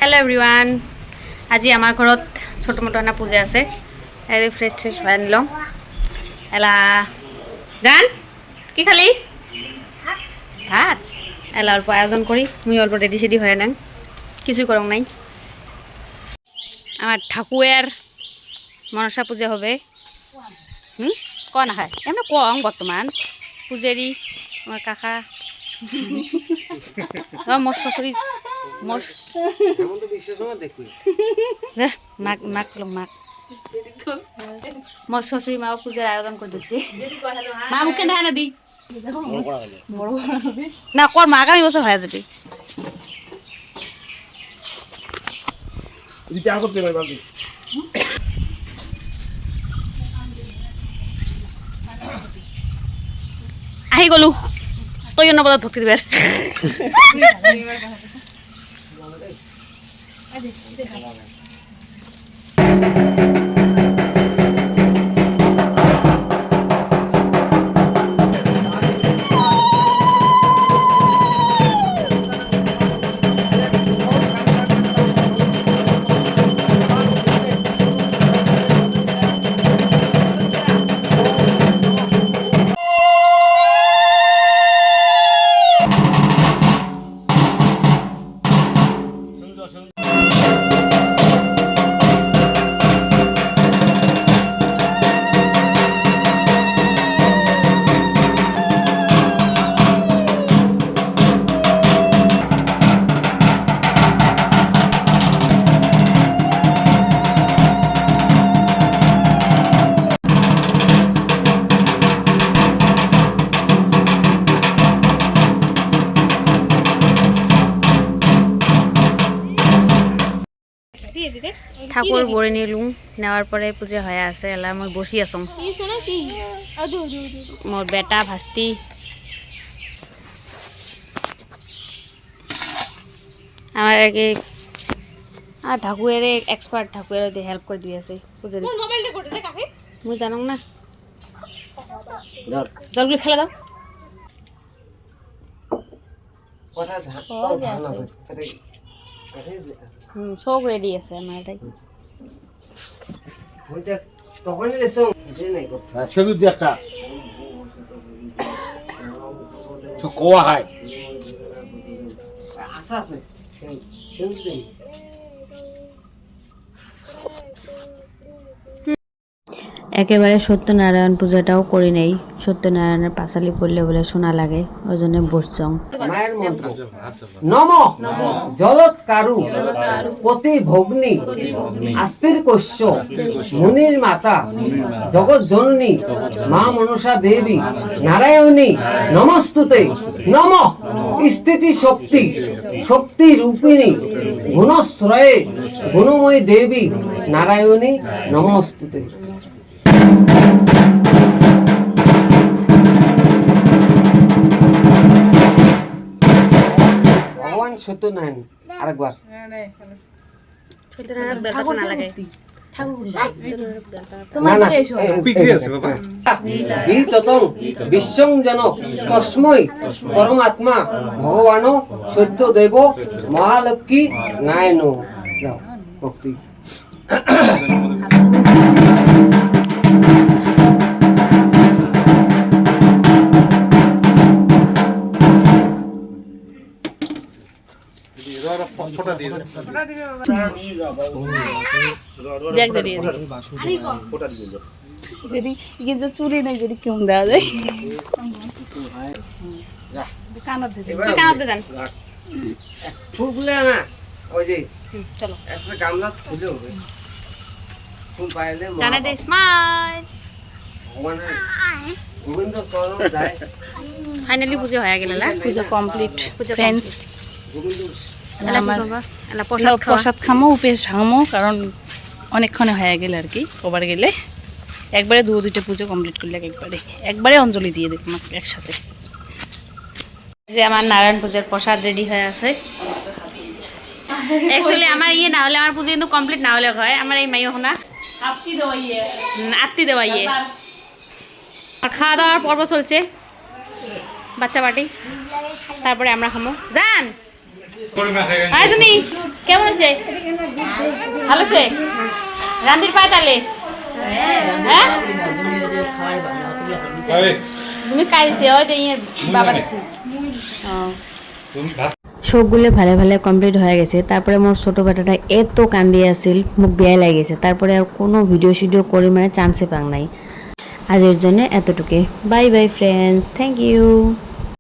Hello everyone আজি আমাৰ ঘৰত ছোট মোটো না পূজা আছে এৰি ফ্ৰেছ ফ্ৰেছ হৈ আনিলো এলা জান কি খালি ভাত এলা অল্প আয়োজন করি মুই অল্প রেডি সেডি হয়ে নাং কিছু করং নাই আমার ঠাকুরের মনসা পূজা হবে ক না খায় এমনি কম বর্তমান পূজারি আমার কাকা মোর শ্বশুরি মোর শ্বশুরি মা পূজার আয়োজন করে দিচ্ছে মা মুখে দেখা না দি না কর মা আগামী বছর হয়ে যাবে আহি গলু তুই অন্য পদার্থ ভক্তি দিবার ঠাকুর বড়ে নিলুম নেওয়ার পরে পূজা হয়ে আছে এলা মই বসি আছো মোর বেটা ভাস্তি আমার আগে আর ঠাকুরের এক্সপার্ট ঠাকুরের হেল্প করে দিয়ে আছে পূজা মুই জানো না জলগুলো ফেলে দাও সব রেডি আছে আমার এটাই একেবারে সত্যনারায়ণ পূজাটাও করি নেই সত্যনারায়ণের পাঁচালি পড়লে বলে শোনা লাগে ওই জন্য বসছং মায়ের মন্ত্র নম জলৎকারু পতি ভগ্নি আস্তির কস্য মুনির মাতা জগৎ জননী মা মনসা দেবী নারায়ণী নমস্তুতে নম স্থিতি শক্তি শক্তি রূপিণী গুণশ্রয়ে গুণময়ী দেবী নারায়ণী নমস্তুতে ভগবান সত্যনারায়ণ আরেকবার সত্যনারায়ণ বেলটা না লাগে বিশ্বং জন তস্মৈ পরমাত্মা ভগবান সত্যদেব মহালক্ষ্মী নারায়ণ ভক্তি চুরি নাই যদি কেমন দেওয়া যায় ফুলগুলো না ওই যে চলো একটা গামলা তুলে হবে ফুল পাইলে জানা দে স্মাইল মানে গোবিন্দ চরণ যায় ফাইনালি পূজা হয়ে গেল পূজা কমপ্লিট ফ্রেন্ডস প্রসাদ খামো উপেস ভাঙমো কারণ অনেকক্ষণে হয়ে গেলে আর কি কবার গেলে একবারে দুইটা পুজো কমপ্লিট করলে একবারে অঞ্জলি দিয়ে দেখ একসাথে যে আমার নারায়ণ পূজার প্রসাদ রেডি হয়ে আছে অ্যাকচুয়ালি আমার ইয়ে না হলে আমার পুজো কিন্তু কমপ্লিট না হলে হয় আমার এই মাইও না আত্মি দেওয়াইয়ে আর খাওয়া দাওয়ার পর্ব চলছে বাচ্চা পার্টি তারপরে আমরা খামো জান আয় তুমি কেমন হয়েছে? ভালো হয়েছে? রান্দির পায় তাহলে? হ্যাঁ তুমি খাইছে ওই যে বাবা দিছে। শোকগুলো ভালো ভালো কমপ্লিট হয়ে গেছে। তারপরে মোর ছোট বেটাটা এত কান্দি আছিল, মুখ বেয়া লাগেছে। তারপরে আর কোনো ভিডিও শিডিও করে মানে চান্সে পাং নাই। আজের জন্য এতটুকুই। Bye bye friends, thank you.